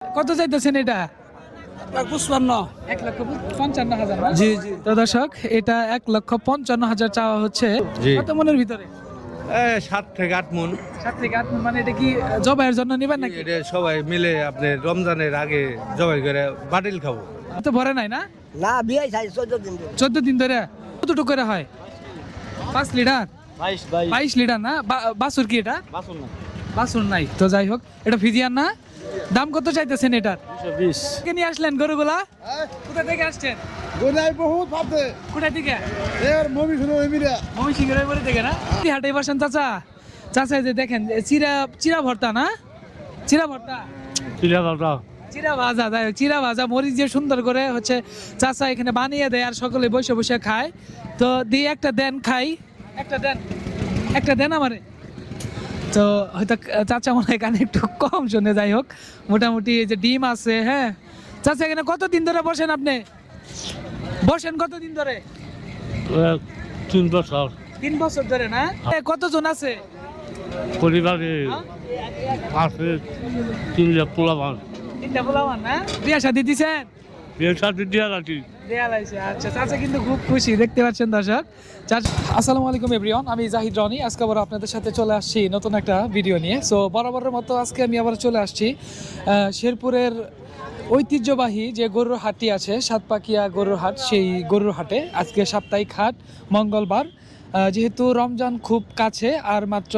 কত চাইতেছেন এটা? 1,55,000। জি জি তো দর্শক, এটা 1,55,000 চাওয়া হচ্ছে। জি। কত মনের ভিতরে? 7 থেকে 8 মন। 7 থেকে 8 মণ। মানে এটা কি জবাইয়ের জন্য নেবেন নাকি? এটা সবাই মিলে আপনি রমজানের আগে জবাই করে বাটিল খাবো। তো ভরে নাই না? না বিয়ে চাই 14 দিন 14 দিন ধরে। কতটুকু করে হয়? 5 লিটার? 22 লিটার না? বাছুর কি এটা? বাছুর নাই। তো যাই হোক, এটা ফিজিয়ান না? দাম কত চাইতেছেন এটার? 220। কে নিয়ে আসলেন গরুগুলা? কোথা থেকে আসছেন? গোনাই বহুত ভাবতে কোথা থেকে? এর মমি শুনো এমিরা ময়মনসিংহের ওইপারে থেকে না? হাটে বসেন চাচা। চাচা এই যে দেখেন, চিরা ভর্তা না? চিরা ভর্তা, চিরা ভাজা। যাই হোক, চিরা ভাজা মরিচ দিয়ে সুন্দর করে হচ্ছে চাচা এখানে বানিয়ে দেয় আর সকলে বসে বসে খায়। তো দিয়ে একটা দেন খাই, একটা দেন আমারে। তো হয়তো চাচা মনে হয় কানে একটু কম শুনে। যাই হোক, মোটামুটি এই যে ডিম আছে। হ্যাঁ চাচা, এখানে কতদিন ধরে বসেন আপনি? বসেন কতদিন ধরে? 3 বছর 3 বছর ধরে না? কতজন আছে পরিবারে আছে 3 পোলাপান। 3টা পোলাপান না? বিয়া শাদী দিছেন? বিয়ের সাথে দিয়া রাখি। দেয়া লাইছে। আচ্ছা, চাচা কিন্তু খুব খুশি, দেখতে পাচ্ছেন দর্শক। আসসালামু আলাইকুম এভরিওয়ান, আমি জাহিদ রনি। আজকে আবার আপনাদের সাথে চলে আসছি নতুন একটা ভিডিও নিয়ে। সো বরাবরের মতো আজকে আমি আবার চলে আসছি শেরপুরের ঐতিহ্যবাহী যে গরুর হাটটি আছে, সাতপাকিয়া গরুর হাট, সেই গরুর হাটে। আজকে সাপ্তাহিক হাট, মঙ্গলবার। যেহেতু রমজান খুব কাছে আর মাত্র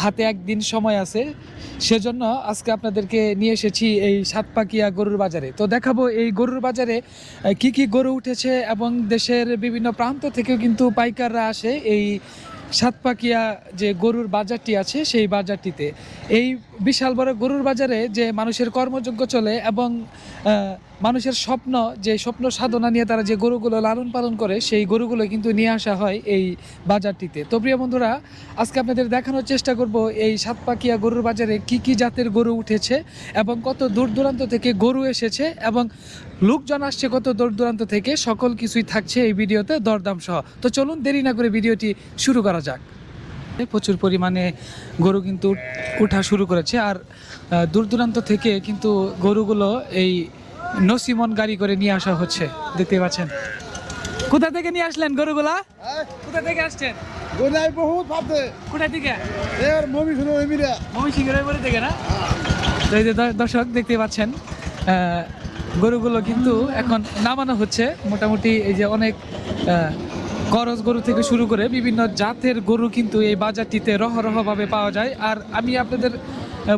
হাতে একদিন সময় আছে, সেজন্য আজকে আপনাদেরকে নিয়ে এসেছি এই সাতপাকিয়া গরুর বাজারে। তো দেখাবো এই গরুর বাজারে কি কি গরু উঠেছে, এবং দেশের বিভিন্ন প্রান্ত থেকেও কিন্তু পাইকাররা আসে এই সাতপাকিয়া যে গরুর বাজারটি আছে সেই বাজারটিতে। এই বিশাল বড় গরুর বাজারে যে মানুষের কর্মযজ্ঞ চলে, এবং মানুষের স্বপ্ন সাধনা নিয়ে তারা যে গরুগুলো লালন পালন করে, সেই গরুগুলো কিন্তু নিয়ে আসা হয় এই বাজারটিতে। তো প্রিয় বন্ধুরা, আজকে আপনাদের দেখানোর চেষ্টা করব এই সাতপাকিয়া গরুর বাজারে কি কি জাতের গরু উঠেছে, এবং কত দূর দূরান্ত থেকে গরু এসেছে, এবং লোকজন আসছে কত দূর দূরান্ত থেকে। সকল কিছুই থাকছে এই ভিডিওতে, দরদাম সহ। তো চলুন দেরি না করে ভিডিওটি শুরু করা যাক। প্রচুর পরিমাণে গরু কিন্তু ওঠা শুরু করেছে, আর দূর দূরান্ত থেকে কিন্তু গরুগুলো এই নসিমন গাড়ি করে নিয়ে আসা হচ্ছে, দেখতে পাচ্ছেন। কোথা থেকে নিয়ে আসলেন গরুগুলা? কোথা থেকে আসছেন? গোনাই বহুত ভাবতে কোথা থেকে? এর মমি শুনো এমিরা ময়মনসিংহের ওইপারে থেকে না? তো এই যে দর্শক দেখতে পাচ্ছেন, গরুগুলো কিন্তু এখন নামানো হচ্ছে। মোটামুটি এই যে অনেক করজ গরু থেকে শুরু করে বিভিন্ন জাতের গরু কিন্তু এই বাজারটিতে রহরহভাবে পাওয়া যায়। আর আমি আপনাদের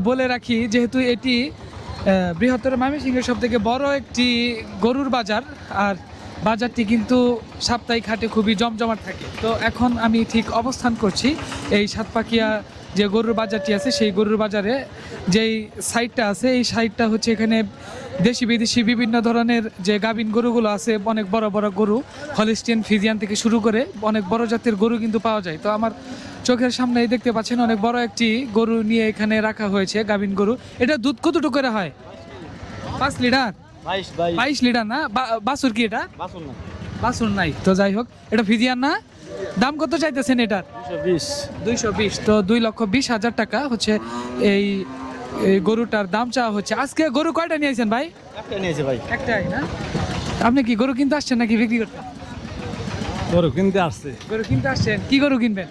বলে রাখি, যেহেতু এটি বৃহত্তর ময়মনসিংহের সব থেকে বড় একটি গরুর বাজার, আর বাজারটি কিন্তু সাপ্তাহিক হাটে খুবই জমজমাট থাকে। তো এখন আমি ঠিক অবস্থান করছি এই সাতপাকিয়া যে গরুর বাজারটি আছে, সেই গরুর বাজারে যেই সাইডটা আছে, এই সাইডটা হচ্ছে এখানে দেশি বিদেশি বিভিন্ন ধরনের যে গাভিন গরুগুলো আছে, অনেক বড় বড় গরু, হলিস্টিয়ান, ফিজিয়ান থেকে শুরু করে অনেক বড় জাতের গরু কিন্তু পাওয়া যায়। তো আমার চোখের সামনেই দেখতে পাচ্ছেন অনেক বড় একটি গরু নিয়ে এখানে রাখা হয়েছে, গাভিন গরু। এটা দুধ কতটুকু করে হয়? 5 লিটার? 22 লিটার না? বাছুর কি এটা? বাছুর নাই। তো যাই হোক, এটা ফিজিয়ান না? দাম কত চাইতেছেন এটার? 220। তো 2,20,000 টাকা হচ্ছে এই গরুটার দাম চাওয়া হচ্ছে। আজকে গরু কয়টা নিয়েছেন ভাই? একটা নিয়েছে ভাই। একটাই না? আপনি কি গরু কিনতে আসছেন নাকি বিক্রি করতে? গরু কিনতে আসছে। গরু কিনতে আসছেন। কি গরু কিনবেন?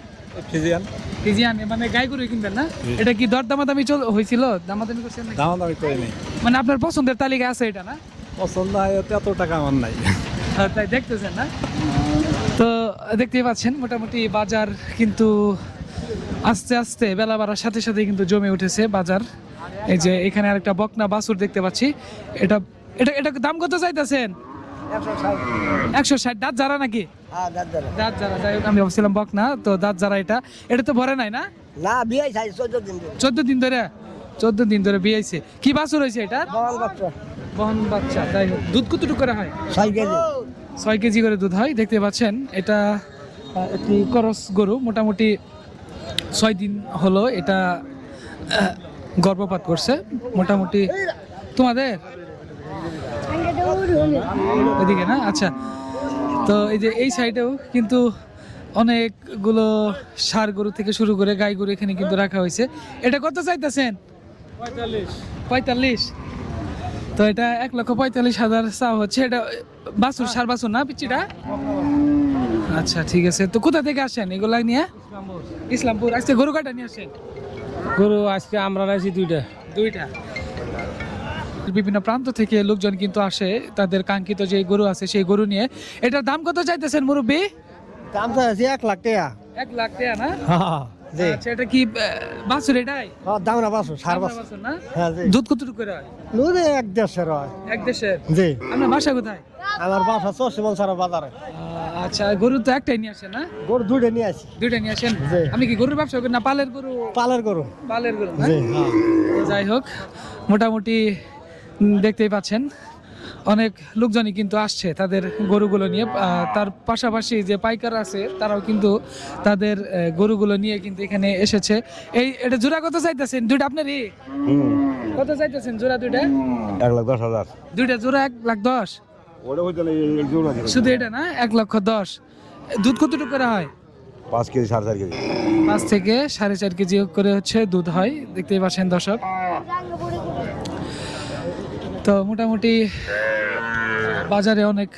ফিজিয়ান। ফিজিয়ান, মানে গাই গরু কিনবেন না? এটা কি দর দামাদামি হয়েছিল? দামাদামি করছেন নাকি? দামি করে নেই। মানে আপনার পছন্দের তালিকা আছে এটা না? পছন্দ হয় এত টাকা আমার নাই। তাই দেখতেছেন না? তো দেখতেই পাচ্ছেন, মোটামুটি বাজার কিন্তু আস্তে আস্তে বেলা বাড়ার সাথে সাথে কিন্তু জমে উঠেছে বাজার। এই যে এখানে আরেকটা বকনা বাছুর দেখতে পাচ্ছি। এটা এটা এটা দাম কত চাইতেছেন? 160। দাঁত যারা নাকি? হ্যাঁ দাদা দাঁত যারা। যাই হোক, আমি ভাবছিলাম বকনা, তো দাঁত যারা। এটা তো ভরে নাই না? না বিয়ে চাই 14 দিন 14 দিন ধরে? 14 দিন ধরে বিয়েছে। কি বাছুর হয়েছে এটা? বহন বাচ্চা বহন বাচ্চা। যাই হোক, দুধ কতটুকু করে হয়? 6 কেজি 6 কেজি করে দুধ হয়। দেখতে পাচ্ছেন, এটা একটি করস গরু। মোটামুটি 6 দিন হলো এটা গর্ভপাত করছে। মোটামুটি তোমাদের এদিকে না? আচ্ছা। তো এই যে এই সাইডেও কিন্তু অনেকগুলো ষাঁড় গরু থেকে শুরু করে গাই গরু এখানে কিন্তু রাখা হয়েছে। এটা কত চাইতেছেন? 45। তো এটা 1,45,000 চাওয়া হচ্ছে। এটা বাছুর সার বাছুর না পিচ্চিটা? আচ্ছা ঠিক আছে। তো কোথা থেকে আসেন এগুলা নিয়ে? ইসলামপুর। আজকে গরু কাটা নিয়ে আসেন? গরু আজকে আমরা রাখছি দুইটা। বিভিন্ন প্রান্ত থেকে লোকজন কিন্তু আসে তাদের কাঙ্ক্ষিত যে গরু আছে সেই গরু নিয়ে। এটার দাম কত চাইতেছেন মুরব্বী? দাম চাইছি 1 লাখ টাকা। 1 লাখ টাকা না? জি। আচ্ছা এটা কি বাছুর এটাই? দাম না বাসো সার বাসো। বাছুর না? হ্যাঁ জি। দুধ কতটুকু করে হয়? দুধ এক দেশের হয়। এক দেশের? জি। আপনার বাসা কোথায়? আমার বাসা চশমল সারা বাজারে। আচ্ছা গরু তো একটাই নিয়ে আসেন না? গরু দুইটা নিয়ে আসি। দুইটা নিয়ে আসেন? জি। আমি কি গরুর ব্যবসা করি না পালের গরু? পালের গরু। পালের গরু না? জি। তো যাই হোক মোটামুটি দেখতেই পাচ্ছেন অনেক লোকজনই কিন্তু আসছে তাদের গরুগুলো নিয়ে। তার পাশাপাশি যে পাইকার আছে তারাও কিন্তু তাদের গরুগুলো নিয়ে কিন্তু এখানে এসেছে। এটা জোড়া কত চাইতেছেন? দুইটা আপনারই? কত চাইতেছেন জোড়া দুইটা? 1,10,000 দুইটা জোড়া 1,10,000? শুধু এটা না? 1,10,000। দুধ কতটুকু করে হয়? 5 কেজি 4.5 কেজি 5 থেকে 4.5 কেজি করে হচ্ছে দুধ হয়। দেখতেই পাচ্ছেন দর্শক। তো মোটামুটি বাজারে অনেক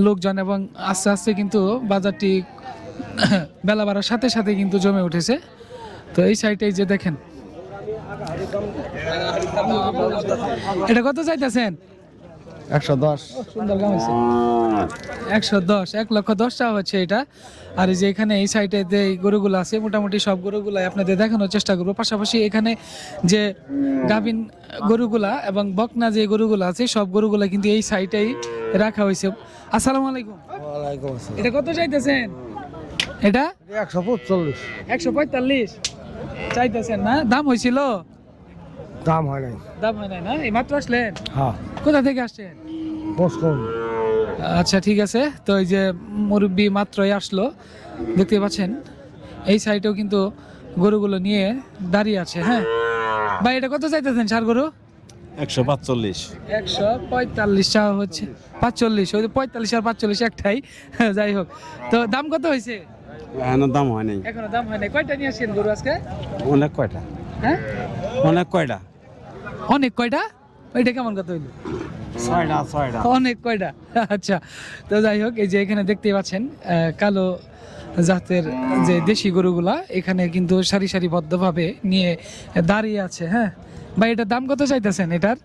লোকজন এবং আস্তে আস্তে কিন্তু বাজারটি বেলা বাড়ার সাথে সাথে কিন্তু জমে উঠেছে। তো এই সাইডে যে দেখেন এটা কত চাইতেছেন? 110। সুন্দর দাম হয়েছে। 110, 1,10,000 টাকা হচ্ছে এটা। আর এই যে এখানে এই সাইডে যে গরুগুলো আছে মোটামুটি সব গরুগুলাই আপনাদের দেখানোর চেষ্টা করবো। পাশাপাশি এখানে যে গাভিন গরুগুলা এবং বকনা যে গরুগুলো আছে সব গরুগুলা কিন্তু এই সাইডেই রাখা হয়েছে। আসসালামু আলাইকুম। ওয়ালাইকুম আসসালাম। এটা কত চাইতেছেন? এটা 145। 145 চাইতেছেন না? দাম হয়েছিল? দাম হয় নাই। দাম হয় নাই না? এই মাত্র আসলেন? হ্যাঁ। কোথা থেকে আসছেন? বস কম। আচ্ছা ঠিক আছে। তো এই যে মুরব্বি মাত্রই আসলো দেখতে পাচ্ছেন এই সাইডেও কিন্তু গরুগুলো নিয়ে দাঁড়িয়ে আছে। হ্যাঁ ভাই এটা কত চাইতেছেন সার গরু? 145 145 টাকা হচ্ছে। 45 ওই 45 আর 45 একটাই। যাই হোক তো দাম কত হয়েছে? এখনো দাম হয় নাই। এখনো দাম হয় নাই। কয়টা নিয়ে আসছেন গরু আজকে? অনেক কয়টা হ্যাঁ অনেক কয়টা অনেক কয়টা? ওইটা কেমন কত হইলো? 6টা অনেক কয়টা? আচ্ছা তো যাই হোক এই যে এখানে দেখতেই পাচ্ছেন কালো জাতের যে দেশি গরুগুলা এখানে কিন্তু সারি সারিবদ্ধভাবে নিয়ে দাঁড়িয়ে আছে। হ্যাঁ ভাই এটার দাম কত চাইতেছেন? এটার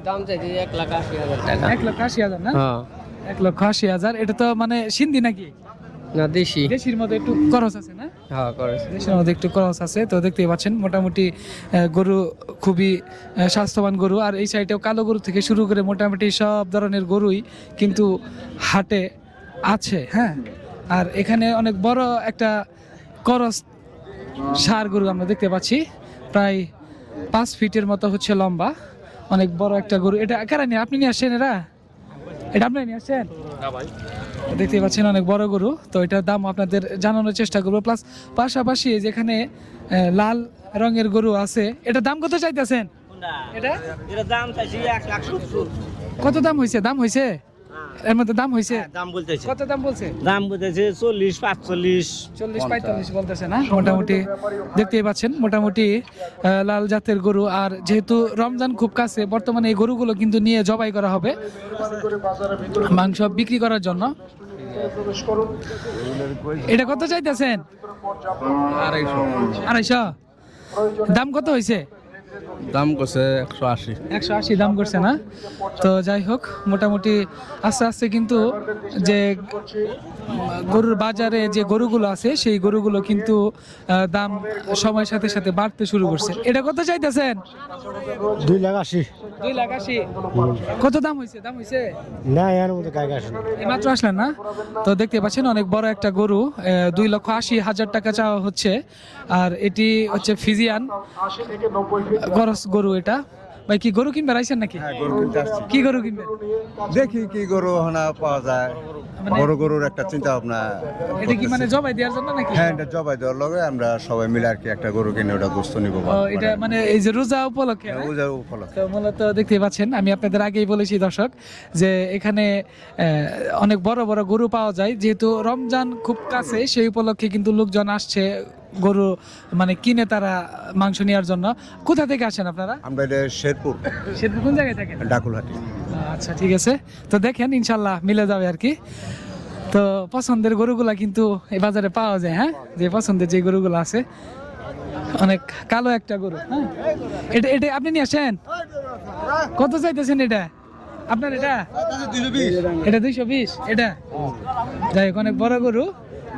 দাম চাইছি 1,80,000 টাকা। 1,80,000 না? হ্যাঁ। 1,80,000। এটা তো মানে সিন্ধি নাকি? না দেশি। দেশির মধ্যে একটু খরচ আছে না? হ্যাঁ করেছে। দেশের মধ্যে একটু খরচ আছে। তো দেখতেই পাচ্ছেন মোটামুটি গরু খুবই স্বাস্থ্যবান গরু। আর এই সাইডেও কালো গরু থেকে শুরু করে মোটামুটি সব ধরনের গরুই কিন্তু হাটে আছে। হ্যাঁ আর এখানে অনেক বড় একটা করস ষাঁড় গরু আমরা দেখতে পাচ্ছি প্রায় 5 ফিটের মতো হচ্ছে লম্বা। অনেক বড় একটা গরু। এটা কারা নিয়ে? আপনি নিয়ে আসছেন? এটা আপনি নিয়ে আসছেন? দেখতে পাচ্ছেন অনেক বড় গরু। তো এটার দাম আপনাদের জানানোর চেষ্টা করবো। প্লাস পাশাপাশি যেখানে লাল রঙের গরু আছে এটা দাম কত চাইতেছেন? এটা দাম চাইছি 1,70,000। কত দাম হয়েছে? দাম হয়েছে এর মধ্যে দাম হয়েছে? দাম বলতেছে। কত দাম বলছে? দাম বলতেছে 40, 45। 40-45 বলতেছে না? মোটামুটি দেখতেই পাচ্ছেন মোটামুটি লাল জাতের গরু। আর যেহেতু রমজান খুব কাছে বর্তমানে এই গরুগুলো কিন্তু নিয়ে জবাই করা হবে মাংস বিক্রি করার জন্য। এটা কত চাইতেছেন? 250। দাম কত হয়েছে? দাম করছে 180 180 দাম করছে না? তো যাই হোক মোটামুটি আস্তে আস্তে কিন্তু যে গরুর বাজারে যে গরুগুলো আছে সেই গরুগুলো কিন্তু দাম সময়ের সাথে সাথে বাড়তে শুরু করছে। এটা কত চাইতেছেন? 2,80,000। 2,80,000। কত দাম হয়েছে? দাম হয়েছে না এর মধ্যে কাজ আসে না। এই মাত্র আসলেন না? তো দেখতে পাচ্ছেন অনেক বড় একটা গরু 2,80,000 টাকা চাওয়া হচ্ছে। আর এটি হচ্ছে ফিজিয়ান গরস গরু। এটা ভাই কি গরু কিনবে আইছেন নাকি? গরু কিনতে আসছি। কি গরু কিনবেন? দেখি কি গরু হানা পাওয়া যায়। মানে- বড় গরুর একটা চিন্তা ভাবনা এটা কি মানে জবাই দেওয়ার জন্য নাকি? হ্যাঁ এটা জবাই দেওয়ার লগে আমরা সবাই মিলে আর কি একটা গরু কিনে ওটা গোস্ত নিব। ও, এটা মানে এই যে রোজা উপলক্ষে না? তো মূলত দেখতেই পাচ্ছেন আমি আপনাদের আগেই বলেছি দর্শক যে এখানে অনেক বড় বড় গরু পাওয়া যায়। যেহেতু রমজান খুব কাছে সেই উপলক্ষে কিন্তু লোকজন আসছে গরু মানে কিনে তারা মাংস নেওয়ার জন্য। কোথা থেকে আসেন আপনারা? আমরা এটা শেরপুর শেরপুর কোন জায়গায় থাকেন? ডাকুলহাটি। আচ্ছা ঠিক আছে, তো দেখেন ইনশাল্লাহ মিলে যাবে আর কি। তো পছন্দের গরুগুলা কিন্তু এই বাজারে পাওয়া যায়, হ্যাঁ, যে পছন্দের যে গরুগুলো আছে। অনেক কালো একটা গরু, হ্যাঁ, এটা এটা আপনি নিয়ে আসেন, কত চাইতেছেন এটা আপনার? এটা 220, এটা যাই হোক অনেক বড় গরু।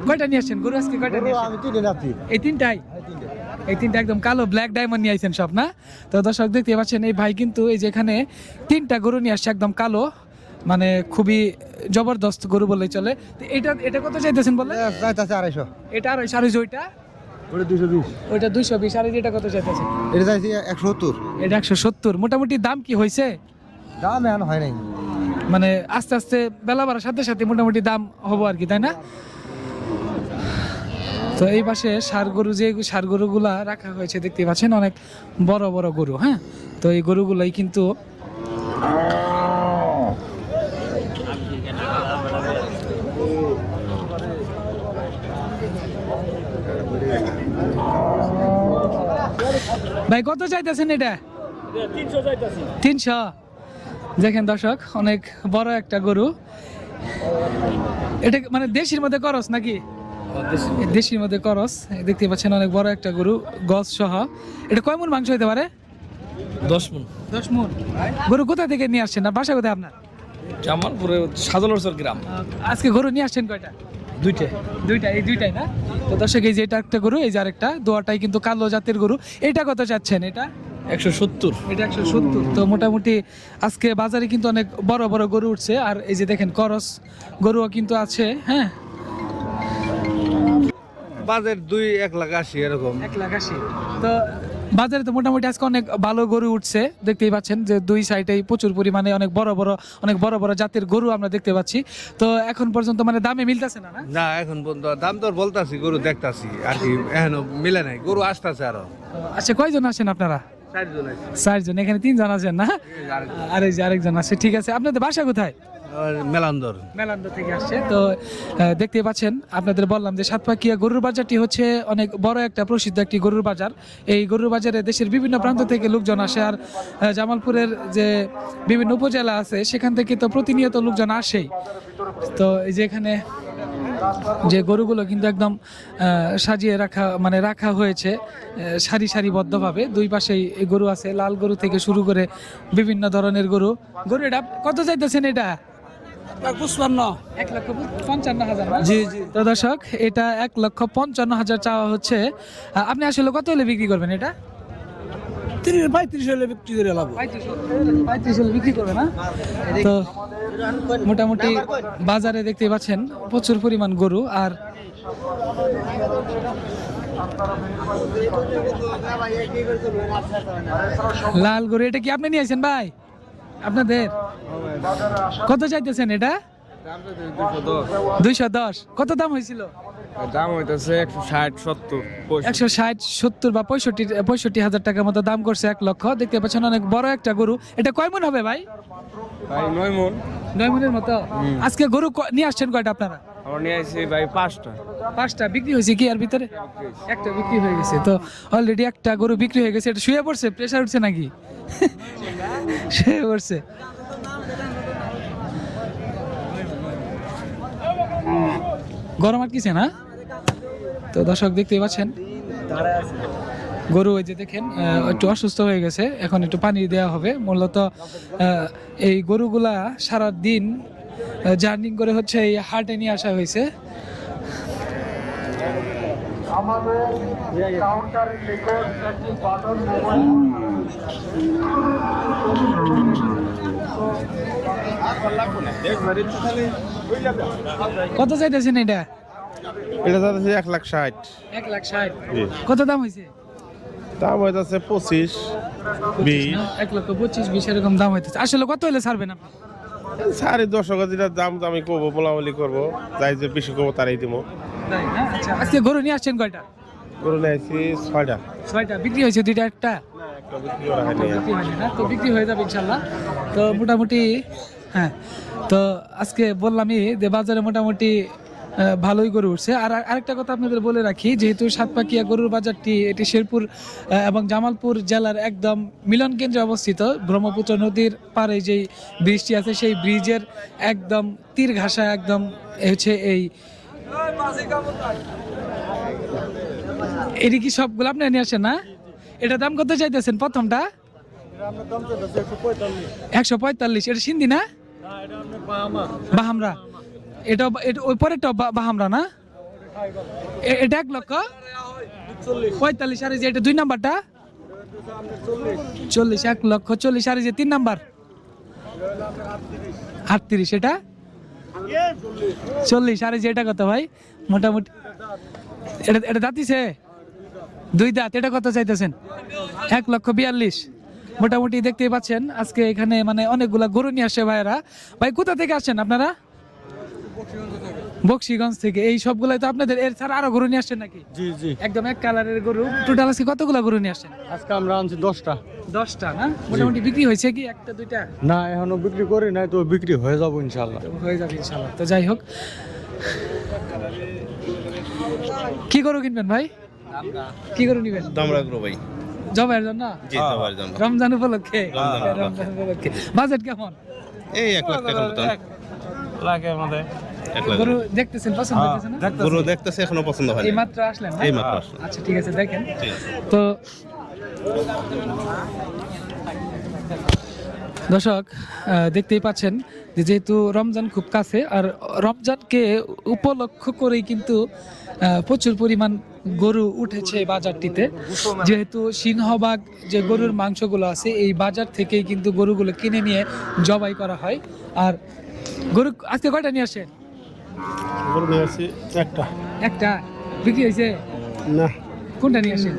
কয়টা নিয়ে আসছেন গরু আজকে? কয়টা নিয়ে আসছেন? এই তিনটাই, এই তিনটা একদম কালো ব্ল্যাক ডায়মন্ড নিয়ে আসছেন সব না? তো দর্শক দেখতে পাচ্ছেন এই ভাই কিন্তু এই যেখানে তিনটা গরু নিয়ে আসছে একদম কালো, মানে খুবই জবরদস্ত গরু বললেই চলে। তো এটা এটা কত চাইতেছেন বলে? আড়াইশো। এটা 250, ওইটা ওটা 220। ওইটা 220, আর এটা কত চাইতেছেন? এটা চাইছি 170। এটা 170। মোটামুটি দাম কি হয়েছে? দাম এখন হয় নাই, মানে আস্তে আস্তে বেলা বাড়ার সাথে সাথে মোটামুটি দাম হবো আর কি, তাই না? তো এই পাশে ষাঁড় গরু, যে ষাঁড় গরুগুলা রাখা হয়েছে দেখতে পাচ্ছেন, অনেক বড় বড় গরু, হ্যাঁ। তো এই গরুগুলাই কিন্তু ভাই কত চাইতেছেন এটা? 300। দেখেন দর্শক অনেক বড় একটা গরু। এটা মানে দেশির মধ্যে করস নাকি? দেশির মধ্যে করস, দেখতে পাচ্ছেন অনেক বড় একটা গরু গস সহ। এটা কয় মণ মাংস হইতে পারে? 10 মণ। 10 মণ। গরু কোথা থেকে নিয়ে আসছেন? না বাসা কোথায় আপনার? জামালপুরে সাজলরসর গ্রাম। আজকে গরু নিয়ে আসছেন কয়টা? দুইটা, এই দুইটাই না? তো দর্শক এই যে এটা একটা গরু, এই যে আরেকটা, দুয়াটাই কিন্তু কালো জাতের গরু। এটা কত চাচ্ছেন? এটা 170। এটা 170। তো মোটামুটি আজকে বাজারে কিন্তু অনেক বড় বড় গরু উঠছে। আর এই যে দেখেন করস গরুও কিন্তু আছে, হ্যাঁ। বাজেট 1,80,000 এরকম। 1,80,000। তো বাজারে তো মোটামুটি আজকে অনেক ভালো গরু উঠছে, দেখতেই পাচ্ছেন যে দুই সাইডেই প্রচুর পরিমাণে অনেক বড় বড় জাতের গরু আমরা দেখতে পাচ্ছি। তো এখন পর্যন্ত মানে দামে মিলতেছে না, না? না এখন পর্যন্ত দাম তো বলতাছি, গরু দেখতাছি আর কি, এখনো মিলে নাই, গরু আসতেছে আরো। আচ্ছা কয়জন আসেন আপনারা? 4 জন। এখানে 3 জন আছেন না? আর এই যে আরেকজন আছে। ঠিক আছে, আপনাদের বাসা কোথায়? মেলান্দর। মেলান্দর থেকে আসছে। তো দেখতে পাচ্ছেন, আপনাদের বললাম যে সাতপাকিয়া গরুর বাজারটি হচ্ছে অনেক বড় একটা প্রসিদ্ধ একটি গরুর বাজার। এই গরুর বাজারে দেশের বিভিন্ন প্রান্ত থেকে লোকজন আসে। আর জামালপুরের যে বিভিন্ন উপজেলা আছে সেখান থেকে তো প্রতিনিয়ত লোকজন আসেই। তো এই যে এখানে যে গরুগুলো কিন্তু একদম সাজিয়ে রাখা হয়েছে সারি সারিবদ্ধভাবে। দুই পাশেই গরু আছে, লাল গরু থেকে শুরু করে বিভিন্ন ধরনের গরু। এটা কত চাইতেছেন? এটা 1,55,000। জি জি। তো দর্শক এটা 1,55,000 চাওয়া হচ্ছে। আপনি আসলে কত হলে বিক্রি করবেন এটা? 35 হলে বিক্রি করে লাভ। 35 হলে বিক্রি করবে না? তো মোটামুটি বাজারে দেখতে পাচ্ছেন প্রচুর পরিমাণ গরু। আর লাল গরু এটা কি আপনি নিয়ে আসেন ভাই? আপনাদের কত চাইতেছেন এটা? 210। কত দাম হয়েছিল? দাম হইতাছে 160, 70, 160, 70 বা 65,000 টাকার মতো দাম করছে 1 লক্ষ। দেখতে পাচ্ছেন অনেক বড় একটা গরু। এটা কয় মণ হবে ভাই? ভাই 9 মণ। 9 মণের মতো। আজকে গরু নিয়ে আসছেন কয়টা আপনারা? আমরা নিয়ে আসছি ভাই 5টা। 5টা বিক্রি হয়েছে কি? আর ভিতরে একটা বিক্রি হয়ে গেছে। তো অলরেডি একটা গরু বিক্রি হয়ে গেছে। এটা শুয়ে পড়ছে, প্রেসার উঠছে নাকি? শুয়ে পড়ছে। গরম আর কিছে না? তো দর্শক দেখতে পাচ্ছেন গরু, ওই যে দেখেন একটু অসুস্থ হয়ে গেছে, এখন একটু পানি দেওয়া হবে। মূলত এই গরুগুলা সারা দিন জার্নি করে হচ্ছে এই হাটে নিয়ে আসা হয়েছে। কত চাইতেছেন এটা? এটা যাচ্ছে 1,60,000। 1,60,000। জি। কত দাম হয়েছে? দাম হইতাছে 25, 20। 1,25,000 এরকম দাম হইতেছে। আসলে কত হলে ছাড়বেন আপনি? 10.5 যেটা দাম আমি করবো, বলাবলি করবো, যাই যে বেশি করবো তারাই দিব। তাই না? আচ্ছা আজকে গরু নিয়ে আসছেন কয়টা? গরু নিয়েছি 6টা। 6টা বিক্রি হয়েছে, 2টা একটা একটা বিক্রি করা হয়নি। বিক্রি হয়নি না? তো বিক্রি হয়ে যাবে ইনশাল্লাহ। তো মোটামুটি হ্যাঁ, তো আজকে বললামই যে বাজারে মোটামুটি ভালোই গরু উঠছে। আর আরেকটা কথা আপনাদের বলে রাখি, যেহেতু সাতপাকিয়া গরুর বাজারটি এটি শেরপুর এবং জামালপুর জেলার একদম মিলন কেন্দ্রে অবস্থিত। ব্রহ্মপুত্র নদীর পাড়ে যেই ব্রিজটি আছে সেই ব্রিজের একদম তীর ঘাসা একদম হচ্ছে এই এটি কি সবগুলো আপনি নিয়ে আসেন না? এটা দাম কত চাইতেছেন প্রথমটা? 145। এটা সিন্ধি না? বাহামরা। এটা ওই পরেরটা বাহামরা না? এটা 1,45,000। আর এই যে এটা 2 নাম্বারটা 40, 1,40,000। আর এই যে 3 নাম্বার 38, এটা 40। আর এই যে এটা কত ভাই মোটামুটি? এটা দাঁতিছে 2 দাঁত। এটা কত চাইতেছেন? 1,42,000। মোটামুটি দেখতেই পাচ্ছেন আজকে এখানে মানে অনেকগুলা গরু নিয়ে আসে ভাইয়েরা। ভাই কোথা থেকে আসছেন আপনারা? বকশীগঞ্জ থেকে। এই সবগুলাই তো আপনাদের, এর ছাড়া আরো গরু নিয়ে আসছেন নাকি? জি জি, একদম এক কালারের গরু। টোটাল আজকে কতগুলা গরু নিয়ে আসছেন? আজকে আমরা আনছি 10টা। 10টা না? মোটামুটি বিক্রি হয়েছে কি 1টা 2টা? না এখনো বিক্রি করি নাই, তো বিক্রি হয়ে যাবো ইনশাল্লাহ। হয়ে যাবে ইনশাআল্লাহ। তো যাই হোক, কি গরু কিনবেন ভাই? কি গরু নিবেন? দামরা গ্রো ভাই। জবাইয়ের জন্য? জি জবার জন্য। রমজান উপলক্ষে? রমজান উপলক্ষে। বাজেট কেমন? এই 1 লাখ টাকার মতন। লাগে আমাদের 1 লাখ। গরু দেখতেছেন, পছন্দ হইতেছে না? গরু দেখতেছে এখনো পছন্দ হয়নি। এই মাত্র আসলেন না? এই মাত্র আসলাম। আচ্ছা ঠিক আছে, দেখেন। ঠিক আছে। তো দর্শক দেখতেই পাচ্ছেন যে যেহেতু রমজান খুব কাছে, আর রমজানকে উপলক্ষ করেই কিন্তু প্রচুর পরিমাণ গরু উঠেছে এই বাজারটিতে। যেহেতু সিংহভাগ যে গরুর মাংসগুলো আছে এই বাজার থেকেই কিন্তু গরুগুলো কিনে নিয়ে জবাই করা হয়। আর গরু আজকে কয়টা নিয়ে আসেন? গরু নিয়ে আসছি একটা। একটা বিক্রি হয়েছে? না, কোনটা নিয়ে আসেন?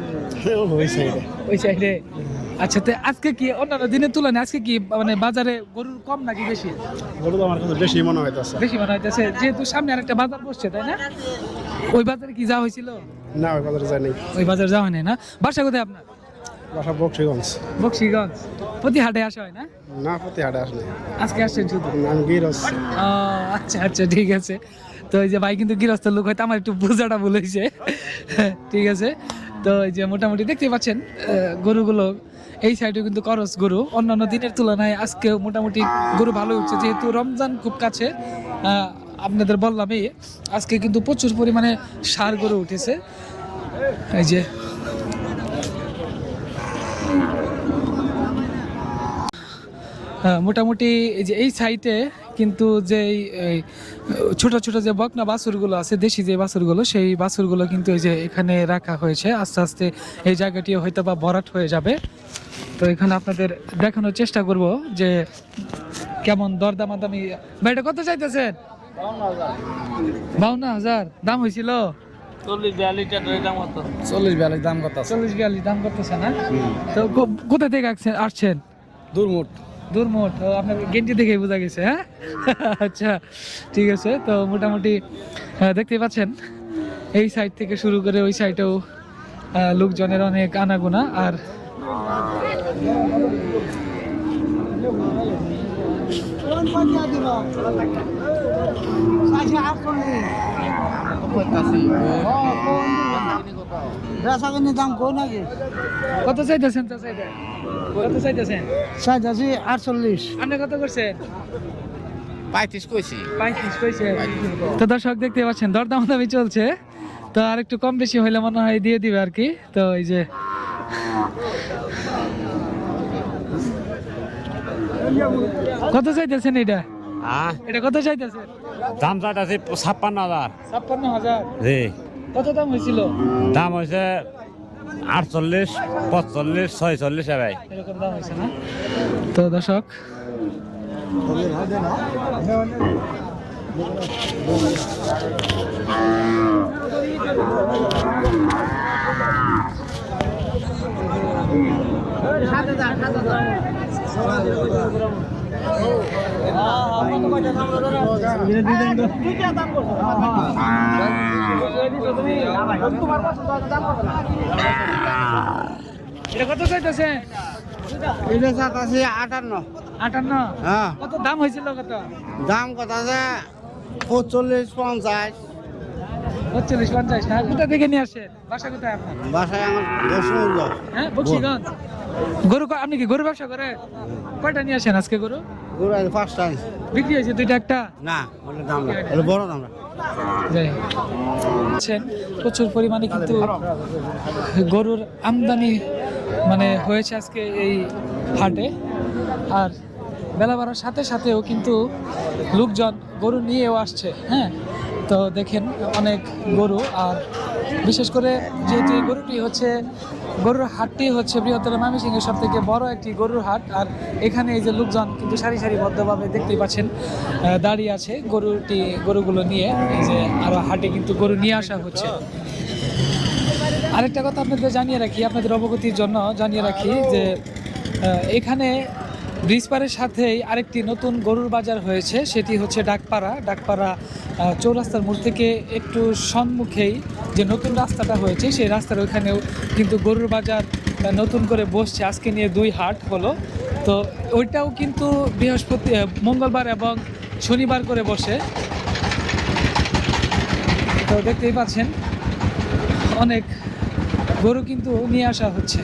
ওই সাইডে। ওই সাইডে। আচ্ছা, তো আজকে কি অন্যান্য দিনের তুলনায় আজকে কি মানে বাজারে গরুর কম নাকি বেশি? গরু তো আমার কাছে বেশি মনে হইতেছে। বেশি মনে হইতেছে, যেহেতু সামনে আরেকটা বাজার বসছে, তাই না? ওই বাজারে কি যাওয়া হয়েছিল? না, ওই বাজারে যাই নাই। ওই বাজার যাওয়া হয়নি না? বাসা কোথায় আপনার? বাসা বকশীগঞ্জ। বকশীগঞ্জ। প্রতি হাটে আসা হয় না? না, প্রতি হাটে আসলে আজকে আসছেন শুধু? আমি গিরস। ও আচ্ছা আচ্ছা, ঠিক আছে। তো এই যে ভাই কিন্তু গৃহস্থ লোক, হয়তো আমার একটু বোঝাটা ভুল হয়েছে। ঠিক আছে। তো এই যে মোটামুটি দেখতে পাচ্ছেন গরুগুলো এই সাইডে কিন্তু করস গরু অন্যান্য দিনের তুলনায় আজকে মোটামুটি গরু ভালো উঠছে, যেহেতু রমজান খুব কাছে। আপনাদের বললামই আজকে কিন্তু প্রচুর পরিমাণে ষাঁড় গরু উঠেছে। এই যে মোটামুটি এই যে এই সাইটে কিন্তু যে এই ছোট ছোট যে বকনা বাছুরগুলো আছে, দেশি যে বাছুরগুলো, সেই বাছুরগুলো কিন্তু এই যে এখানে রাখা হয়েছে। আস্তে আস্তে এই জায়গাটি হয়তো বা ভরাট হয়ে যাবে। তো এখানে আপনাদের দেখানোর চেষ্টা করব যে কেমন দরদামাদামি। ভাই এটা কত চাইতেছেন? 52,000 দাম হয়েছিল? 40-42 দাম কত? 40-42 দাম কত? 40-42 দাম করতেছে না? তো কোথা থেকে আসছেন? দূরমুট। দূরমোট। আপনার গেঞ্জি দেখে বোঝা গেছে। হ্যাঁ, আচ্ছা ঠিক আছে। তো মোটামুটি দেখতেই পাচ্ছেন এই সাইড থেকে শুরু করে ওই সাইডেও লোকজনের অনেক আনাগোনা। আর কত চাইতেছেন? তো সাইডে কত চাইতেছেন? 48। আপনি কত করছেন? 35 কইছি। 35 কইছে। তো দর্শক দেখতে পাচ্ছেন দরদামাদামি চলছে। তো আর একটু কম বেশি হইলে মনে হয় দিয়ে দিবে আর কি। তো এই যে কত চাইতেছেন এটা? এটা কত চাইতেছেন? দাম চাইতেছি 56,000। 56,000? জি। কত দাম হয়েছিল? দাম হয়েছে 48, 45, 46 ভাই। এরকম দাম হয়েছে না? তো দর্শক এটা কত চাইতেছেন? এটা চাইতেছি 58। 58? হ্যাঁ। কত দাম হয়েছিল? কত দাম কত আছে? 45, 50। 45-50 না? কোথা থেকে নিয়ে আসেন? বাসা কোথায় আপনার? বাসায় আমার হ্যাঁ, বকশীগঞ্জ। আপনি কি গরু ব্যবসা করেন? কয়টা নিয়ে আসেন আজকে গরু? গরু আছে 5টা। বিক্রি হয়েছে 2টা একটা? না, ওটা দাম না, ওটা বড় দাম না। যাই হোক। দেখছেন, প্রচুর পরিমাণে কিন্তু গরুর আমদানি মানে হয়েছে আজকে এই হাটে। আর বেলা বাড়ার সাথে সাথেও কিন্তু লোকজন গরু নিয়েও আসছে। হ্যাঁ, তো দেখেন অনেক গরু। আর বিশেষ করে যেহেতু এই গরুটি হচ্ছে গরুর হাটটি হচ্ছে বৃহত্তর ময়মনসিংহের সব থেকে বড় একটি গরুর হাট। আর এখানে এই যে লোকজন কিন্তু সারি সারিবদ্ধভাবে দেখতেই পাচ্ছেন দাঁড়িয়ে আছে গরুগুলো নিয়ে। এই যে আরো হাটে কিন্তু গরু নিয়ে আসা হচ্ছে। আরেকটা কথা আপনাদের জানিয়ে রাখি, আপনাদের অবগতির জন্য জানিয়ে রাখি যে এখানে ব্রিজ পারের সাথেই আরেকটি নতুন গরুর বাজার হয়েছে। সেটি হচ্ছে ডাকপাড়া চৌরাস্তার মোড় থেকে একটু সম্মুখেই যে নতুন রাস্তাটা হয়েছে, সেই রাস্তার ওইখানেও কিন্তু গরুর বাজার নতুন করে বসছে। আজকে নিয়ে 2 হাট হলো। তো ওইটাও কিন্তু মঙ্গলবার এবং শনিবার করে বসে। তো দেখতেই পাচ্ছেন অনেক গরু কিন্তু নিয়ে আসা হচ্ছে।